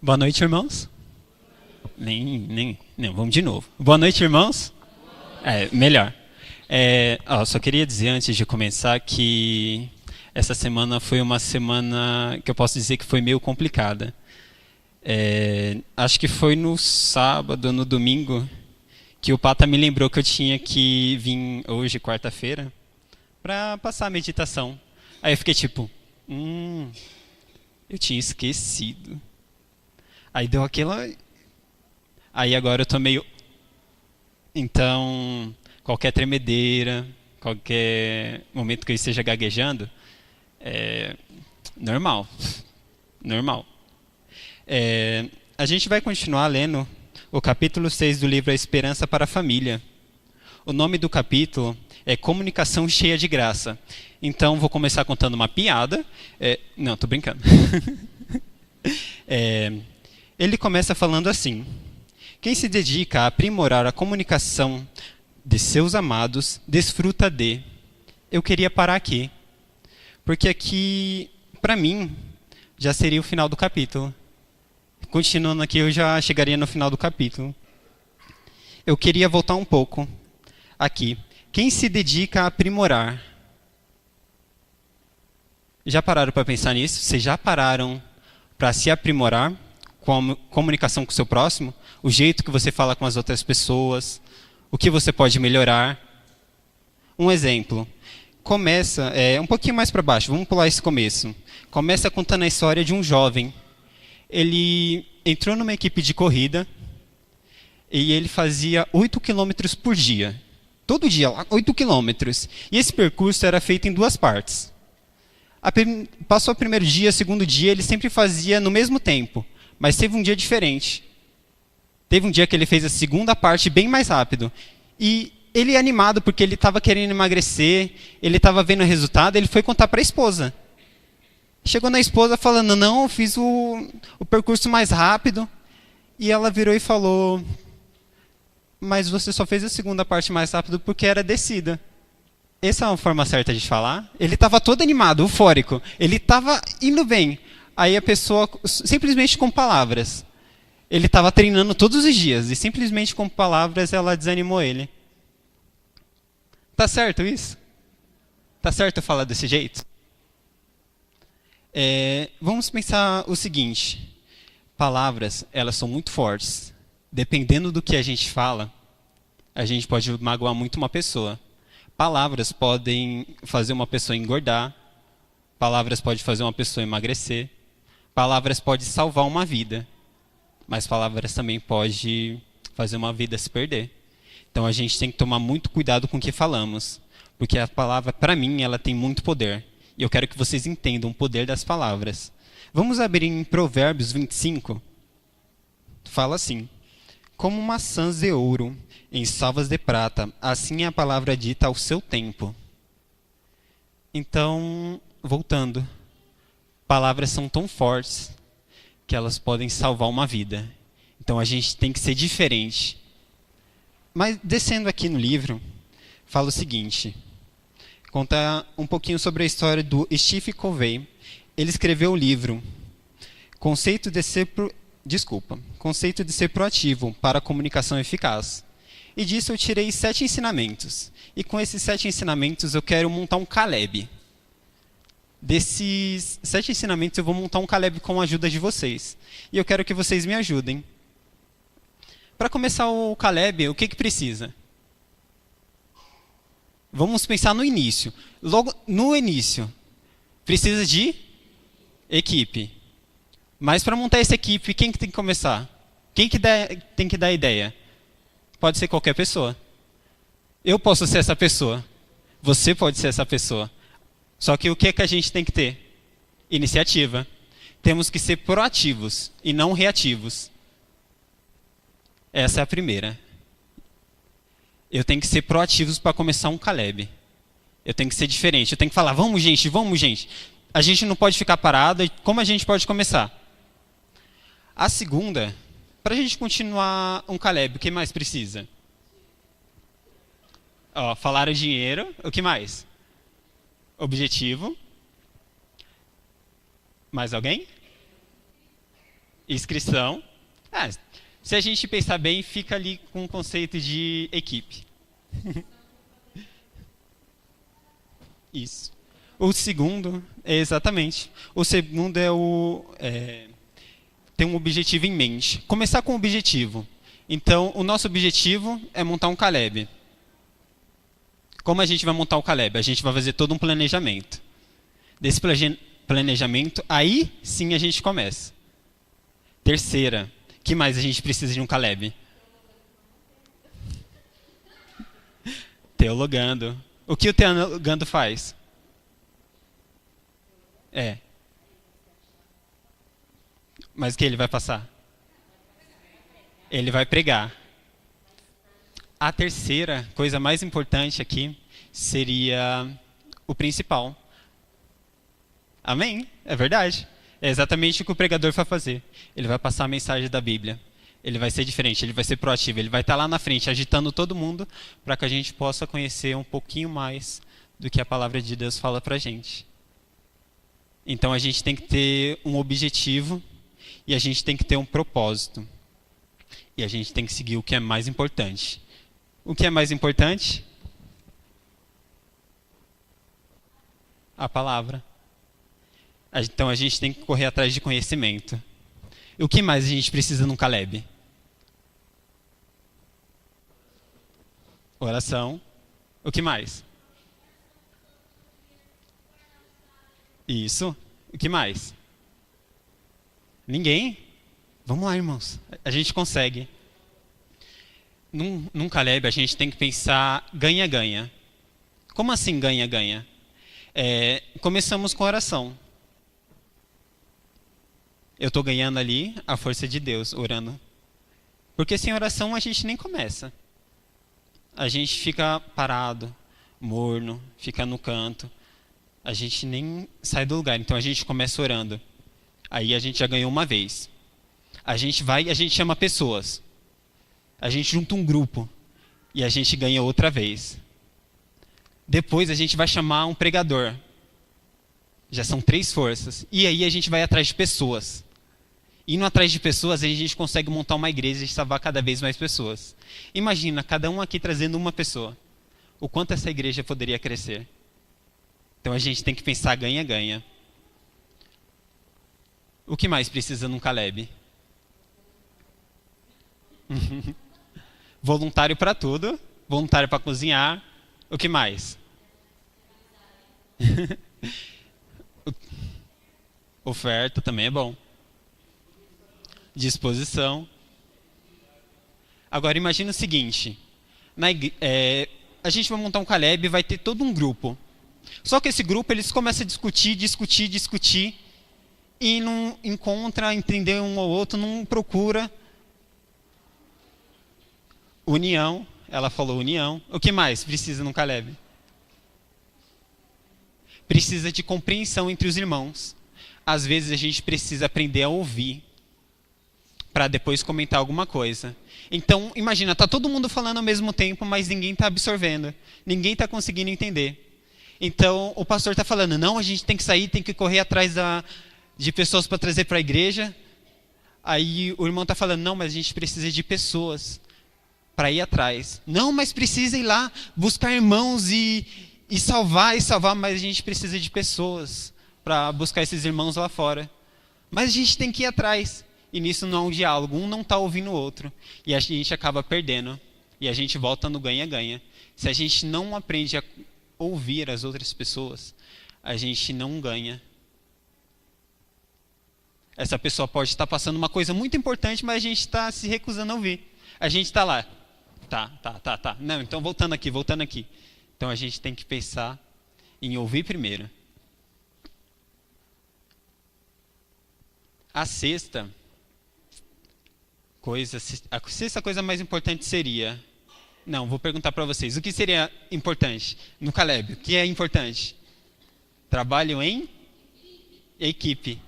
Boa noite, irmãos. Nem, vamos de novo. Boa noite, irmãos. Melhor. Só queria dizer antes de começar que essa semana foi uma semana que eu posso dizer que foi meio complicada. Acho que foi no sábado, no domingo, que o Pata me lembrou que eu tinha que vir hoje, quarta-feira, para passar a meditação. Aí eu fiquei tipo, eu tinha esquecido. Aí deu aquela... Aí agora eu tô meio... Então, qualquer tremedeira, qualquer momento que eu esteja gaguejando, é normal. Normal. A gente vai continuar lendo o capítulo 6 do livro A Esperança para a Família. O nome do capítulo é Comunicação Cheia de Graça. Então, vou começar contando uma piada. Não, tô brincando. Ele começa falando assim: quem se dedica a aprimorar a comunicação de seus amados, desfruta de... Eu queria parar aqui, porque aqui, para mim, já seria o final do capítulo. Continuando aqui, eu já chegaria no final do capítulo. Eu queria voltar um pouco aqui. Quem se dedica a aprimorar? Já pararam para pensar nisso? Vocês já pararam para se aprimorar com a comunicação com o seu próximo? O jeito que você fala com as outras pessoas? O que você pode melhorar? Um exemplo. Começa, um pouquinho mais para baixo, vamos pular esse começo. Começa contando a história de um jovem. Ele entrou numa equipe de corrida e ele fazia 8 quilômetros por dia. Todo dia, 8 quilômetros. E esse percurso era feito em duas partes. Passou o primeiro dia, segundo dia, ele sempre fazia no mesmo tempo. Mas teve um dia diferente. Teve um dia que ele fez a segunda parte bem mais rápido. E ele animado porque ele estava querendo emagrecer, ele estava vendo o resultado, ele foi contar para a esposa. Chegou na esposa falando, não, eu fiz o percurso mais rápido. E ela virou e falou, mas você só fez a segunda parte mais rápido porque era descida. Essa é uma forma certa de falar? Ele estava todo animado, eufórico. Ele estava indo bem. Aí a pessoa, simplesmente com palavras. Ele estava treinando todos os dias e simplesmente com palavras ela desanimou ele. Tá certo isso? Tá certo eu falar desse jeito? Vamos pensar o seguinte. Palavras, elas são muito fortes. Dependendo do que a gente fala, a gente pode magoar muito uma pessoa. Palavras podem fazer uma pessoa engordar. Palavras podem fazer uma pessoa emagrecer. Palavras podem salvar uma vida. Mas palavras também podem fazer uma vida se perder. Então a gente tem que tomar muito cuidado com o que falamos. Porque a palavra, para mim, ela tem muito poder. E eu quero que vocês entendam o poder das palavras. Vamos abrir em Provérbios 25. Fala assim: como maçãs de ouro em salvas de prata, assim é a palavra dita ao seu tempo. Então, voltando. Palavras são tão fortes que elas podem salvar uma vida. Então a gente tem que ser diferente. Mas descendo aqui no livro, fala o seguinte. Conta um pouquinho sobre a história do Steve Covey. Ele escreveu o livro Conceito de ser proativo para a comunicação eficaz. E disso eu tirei 7 ensinamentos. E com esses 7 ensinamentos eu quero montar um Caleb. Desses 7 ensinamentos eu vou montar um Caleb com a ajuda de vocês. E eu quero que vocês me ajudem. Para começar o Caleb, o que precisa? Vamos pensar no início. Logo no início, precisa de equipe. Mas para montar essa equipe, quem que tem que começar? Quem que tem que dar a ideia? Pode ser qualquer pessoa. Eu posso ser essa pessoa. Você pode ser essa pessoa. Só que o que a gente tem que ter? Iniciativa. Temos que ser proativos e não reativos. Essa é a primeira. Eu tenho que ser proativos para começar um Caleb. Eu tenho que ser diferente. Eu tenho que falar, vamos gente, vamos gente. A gente não pode ficar parado. E como a gente pode começar? A segunda, para a gente continuar um Caleb, o que mais precisa? Falaram dinheiro, o que mais? Objetivo. Mais alguém? Inscrição. Ah, se a gente pensar bem, fica ali com o conceito de equipe. Isso. O segundo, exatamente. O segundo ter um objetivo em mente. Começar com um objetivo. Então, o nosso objetivo é montar um Caleb. Como a gente vai montar o Caleb? A gente vai fazer todo um planejamento. Desse planejamento, aí sim a gente começa. Terceira, que mais a gente precisa de um Caleb? Teologando. O que o teologando faz? Mas o que ele vai passar? Ele vai pregar. A terceira coisa mais importante aqui seria o principal. Amém? É verdade. É exatamente o que o pregador vai fazer. Ele vai passar a mensagem da Bíblia. Ele vai ser diferente, ele vai ser proativo, ele vai estar lá na frente agitando todo mundo para que a gente possa conhecer um pouquinho mais do que a palavra de Deus fala para a gente. Então a gente tem que ter um objetivo e a gente tem que ter um propósito. E a gente tem que seguir o que é mais importante. O que é mais importante? A palavra. Então a gente tem que correr atrás de conhecimento. E o que mais a gente precisa num Caleb? Oração. O que mais? Isso. O que mais? Ninguém? Vamos lá, irmãos. A gente consegue. Num Caleb, a gente tem que pensar ganha-ganha. Como assim ganha-ganha? Começamos com oração. Eu estou ganhando ali a força de Deus, orando. Porque sem oração a gente nem começa. A gente fica parado, morno, fica no canto. A gente nem sai do lugar. Então a gente começa orando. Aí a gente já ganhou uma vez. A gente vai e a gente chama pessoas. A gente junta um grupo. E a gente ganha outra vez. Depois a gente vai chamar um pregador. Já são 3 forças. E aí a gente vai atrás de pessoas. Indo atrás de pessoas, a gente consegue montar uma igreja e salvar cada vez mais pessoas. Imagina, cada um aqui trazendo uma pessoa. O quanto essa igreja poderia crescer. Então a gente tem que pensar ganha-ganha. O que mais precisa num Caleb? Voluntário para tudo. Voluntário para cozinhar. O que mais? Oferta também é bom. Disposição. Agora imagina o seguinte. A gente vai montar um Caleb e vai ter todo um grupo. Só que esse grupo eles começam a discutir. E não encontra entender um ao outro, não procura. União. Ela falou união. O que mais precisa num Caleb? Precisa de compreensão entre os irmãos. Às vezes a gente precisa aprender a ouvir para depois comentar alguma coisa. Então, imagina, está todo mundo falando ao mesmo tempo, mas ninguém está absorvendo. Ninguém está conseguindo entender. Então, o pastor está falando, não, a gente tem que sair, tem que correr atrás de pessoas para trazer para a igreja. Aí o irmão está falando, não, mas a gente precisa de pessoas para ir atrás. Não, mas precisa ir lá buscar irmãos e salvar, mas a gente precisa de pessoas para buscar esses irmãos lá fora. Mas a gente tem que ir atrás. E nisso não há um diálogo, um não está ouvindo o outro. E a gente acaba perdendo. E a gente volta no ganha-ganha. Se a gente não aprende a ouvir as outras pessoas, a gente não ganha. Essa pessoa pode estar passando uma coisa muito importante, mas a gente está se recusando a ouvir. A gente está lá. Tá. Não, então voltando aqui. Então a gente tem que pensar em ouvir primeiro. A sexta coisa mais importante seria... Não, vou perguntar para vocês. O que seria importante no Caleb? O que é importante? Trabalho em equipe.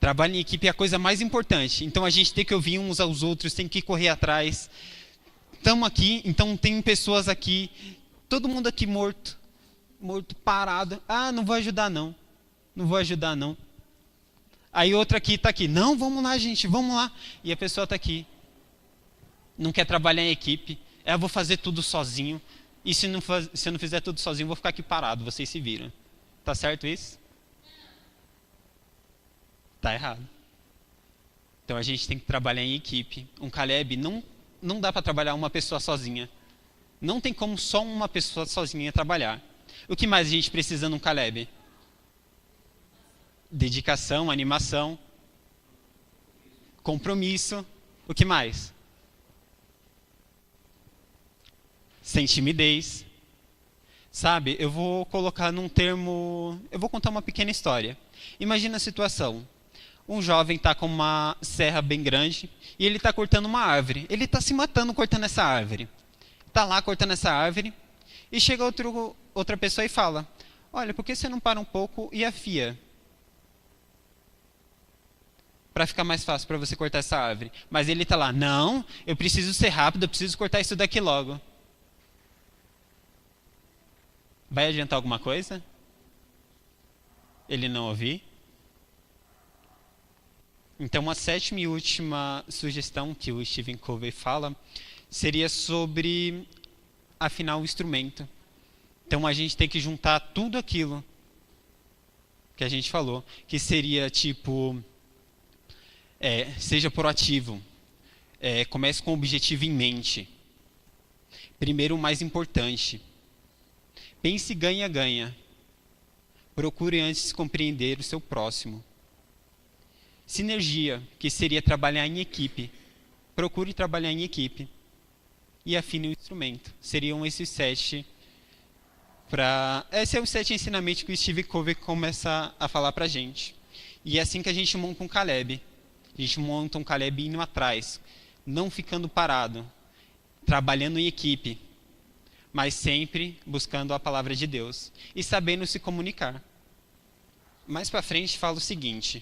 Trabalho em equipe é a coisa mais importante. Então a gente tem que ouvir uns aos outros, tem que correr atrás. Estamos aqui, então tem pessoas aqui, todo mundo aqui morto, parado. Ah, não vou ajudar não. Aí outra aqui está aqui, não, vamos lá gente, vamos lá. E a pessoa está aqui, não quer trabalhar em equipe, eu vou fazer tudo sozinho. E se eu não fizer tudo sozinho, eu vou ficar aqui parado, vocês se viram. Tá certo isso? Tá errado. Então a gente tem que trabalhar em equipe. Um Caleb não dá para trabalhar uma pessoa sozinha. Não tem como só uma pessoa sozinha trabalhar. O que mais a gente precisa num Caleb? Dedicação, animação, compromisso. O que mais? Sem timidez. Sabe, eu vou colocar num termo... Eu vou contar uma pequena história. Imagina a situação. Um jovem está com uma serra bem grande e ele está cortando uma árvore. Ele está se matando cortando essa árvore. Está lá cortando essa árvore e chega outra pessoa e fala: olha, por que você não para um pouco e afia? Para ficar mais fácil para você cortar essa árvore. Mas ele está lá: não, eu preciso ser rápido, eu preciso cortar isso daqui logo. Vai adiantar alguma coisa? Ele não ouvir? Então, a sétima e última sugestão que o Stephen Covey fala seria sobre afinar o instrumento. Então, a gente tem que juntar tudo aquilo que a gente falou, que seria tipo, seja proativo, comece com o objetivo em mente. Primeiro, o mais importante. Pense ganha-ganha. Procure antes compreender o seu próximo. Sinergia, que seria trabalhar em equipe. Procure trabalhar em equipe. E afine o instrumento. Seriam esses 7. Esse é o 7 ensinamentos que o Steve Covey começa a falar pra gente. E é assim que a gente monta um Caleb. A gente monta um Caleb indo atrás. Não ficando parado. Trabalhando em equipe. Mas sempre buscando a palavra de Deus. E sabendo se comunicar. Mais pra frente fala o seguinte: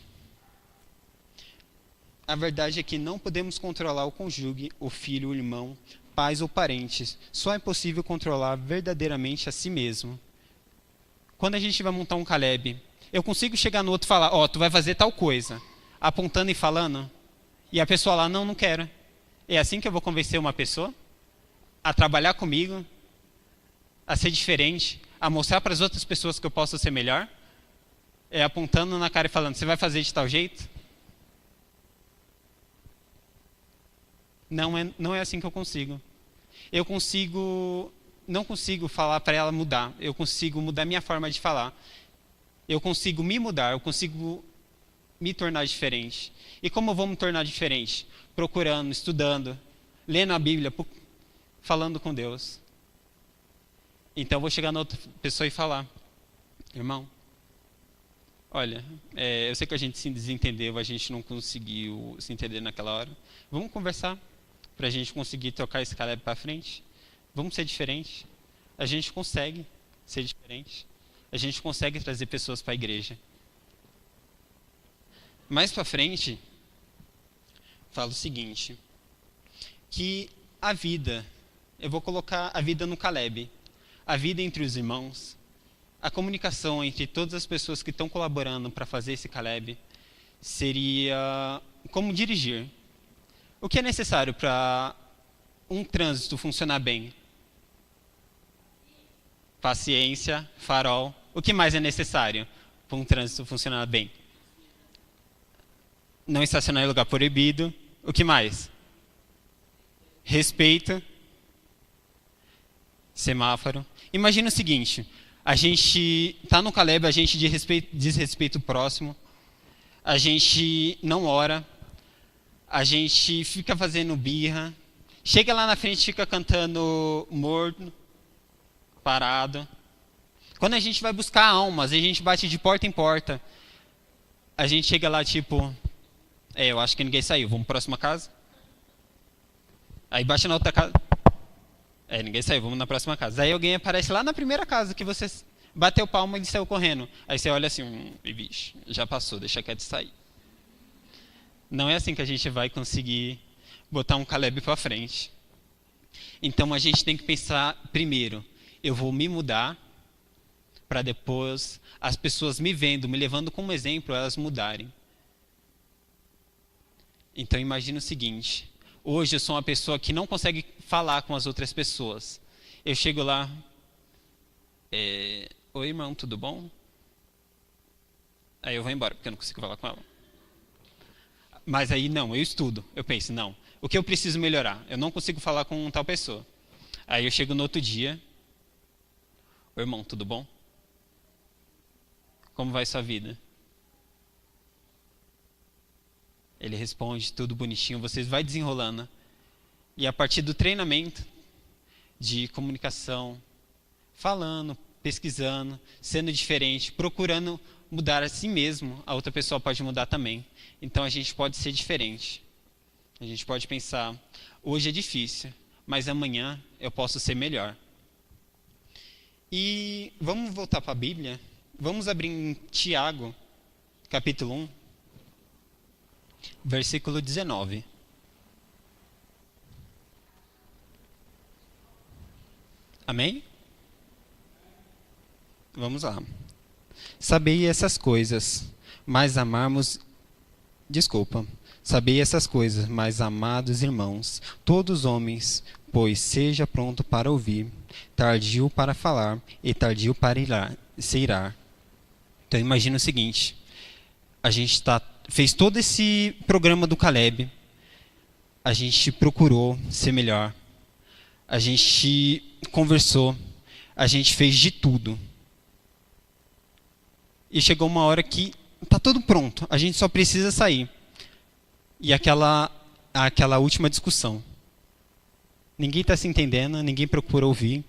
a verdade é que não podemos controlar o cônjuge, o filho, o irmão, pais ou parentes. Só é possível controlar verdadeiramente a si mesmo. Quando a gente vai montar um Caleb, eu consigo chegar no outro e falar: ó, tu vai fazer tal coisa, apontando e falando, e a pessoa lá: não quero. É assim que eu vou convencer uma pessoa a trabalhar comigo, a ser diferente, a mostrar para as outras pessoas que eu posso ser melhor? É apontando na cara e falando: você vai fazer de tal jeito? Não é assim que eu consigo. Não consigo falar para ela mudar. Eu consigo mudar minha forma de falar. Eu consigo me mudar, eu consigo me tornar diferente. E como eu vou me tornar diferente? Procurando, estudando, lendo a Bíblia, falando com Deus. Então eu vou chegar na outra pessoa e falar: irmão, olha, eu sei que a gente se desentendeu, a gente não conseguiu se entender naquela hora. Vamos conversar para a gente conseguir trocar esse Caleb para frente? Vamos ser diferentes? A gente consegue ser diferente. A gente consegue trazer pessoas para a igreja. Mais para frente, fala o seguinte, que a vida, eu vou colocar a vida no Caleb, a vida entre os irmãos, a comunicação entre todas as pessoas que estão colaborando para fazer esse Caleb, seria como dirigir. O que é necessário para um trânsito funcionar bem? Paciência, farol. O que mais é necessário para um trânsito funcionar bem? Não estacionar em lugar proibido. O que mais? Respeito. Semáforo. Imagina o seguinte: a gente está no Caleb, a gente desrespeita o próximo, a gente não ora, a gente fica fazendo birra, chega lá na frente, fica cantando morno, parado. Quando a gente vai buscar almas, a gente bate de porta em porta, a gente chega lá tipo: eu acho que ninguém saiu, vamos para a próxima casa? Aí bate na outra casa: ninguém saiu, vamos na próxima casa. Aí alguém aparece lá na primeira casa que você bateu palma e ele saiu correndo. Aí você olha assim: vixe, já passou, deixa quieto sair. Não é assim que a gente vai conseguir botar um Caleb para frente. Então a gente tem que pensar primeiro: eu vou me mudar, para depois as pessoas me vendo, me levando como exemplo, elas mudarem. Então imagina o seguinte, hoje eu sou uma pessoa que não consegue falar com as outras pessoas. Eu chego lá, oi irmão, tudo bom? Aí eu vou embora, porque eu não consigo falar com ela. Mas aí não, eu estudo. Eu penso, não, o que eu preciso melhorar? Eu não consigo falar com tal pessoa. Aí eu chego no outro dia, oi irmão, tudo bom? Como vai sua vida? Ele responde tudo bonitinho, você vai desenrolando. E a partir do treinamento de comunicação, falando, pesquisando, sendo diferente, procurando mudar a si mesmo, a outra pessoa pode mudar também. Então a gente pode ser diferente. A gente pode pensar, hoje é difícil, mas amanhã eu posso ser melhor. E vamos voltar para a Bíblia. Vamos abrir em Tiago, capítulo 1. Versículo 19. Amém? Vamos lá. Sabei essas coisas, mas Sabei essas coisas, mas amados irmãos, todos homens, pois seja pronto para ouvir, tardio para falar e tardio para se irar. Então imagina o seguinte, a gente fez todo esse programa do Caleb, a gente procurou ser melhor, a gente conversou, a gente fez de tudo. E chegou uma hora que está tudo pronto, a gente só precisa sair. E aquela última discussão. Ninguém está se entendendo, ninguém procura ouvir.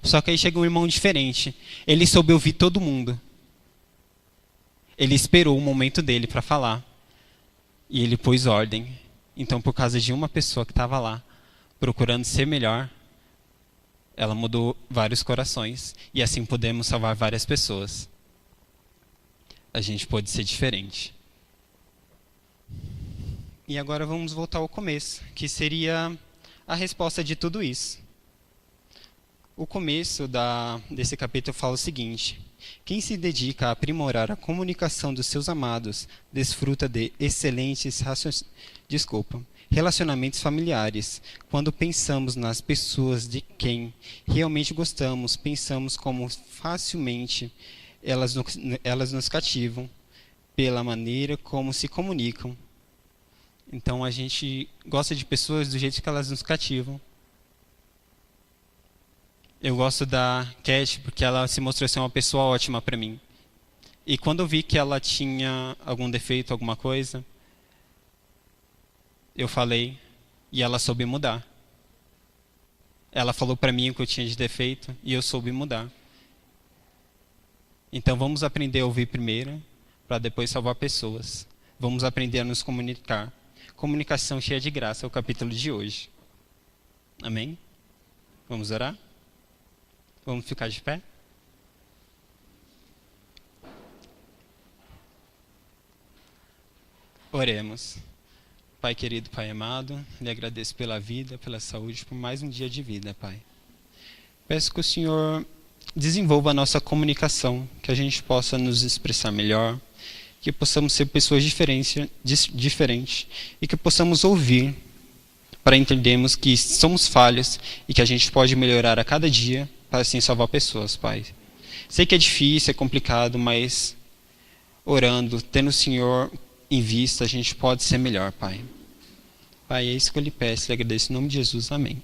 Só que aí chega um irmão diferente. Ele soube ouvir todo mundo. Ele esperou o momento dele para falar. E ele pôs ordem. Então, por causa de uma pessoa que estava lá, procurando ser melhor, ela mudou vários corações. E assim podemos salvar várias pessoas. A gente pode ser diferente. E agora vamos voltar ao começo, que seria a resposta de tudo isso. O começo desse capítulo fala o seguinte: quem se dedica a aprimorar a comunicação dos seus amados desfruta de excelentes relacionamentos familiares. Quando pensamos nas pessoas de quem realmente gostamos, pensamos como facilmente elas nos cativam pela maneira como se comunicam. Então a gente gosta de pessoas do jeito que elas nos cativam. Eu gosto da Cat porque ela se mostrou ser uma pessoa ótima para mim. E quando eu vi que ela tinha algum defeito, alguma coisa, eu falei e ela soube mudar. Ela falou para mim o que eu tinha de defeito e eu soube mudar. Então vamos aprender a ouvir primeiro para depois salvar pessoas. Vamos aprender a nos comunicar. Comunicação cheia de graça é o capítulo de hoje. Amém? Vamos orar? Vamos ficar de pé? Oremos. Pai querido, Pai amado, lhe agradeço pela vida, pela saúde, por mais um dia de vida, Pai. Peço que o Senhor desenvolva a nossa comunicação, que a gente possa nos expressar melhor, que possamos ser pessoas diferentes e que possamos ouvir para entendermos que somos falhos e que a gente pode melhorar a cada dia para assim salvar pessoas, Pai. Sei que é difícil, é complicado, mas orando, tendo o Senhor em vista, a gente pode ser melhor, Pai. Pai, é isso que eu lhe peço e agradeço em nome de Jesus. Amém.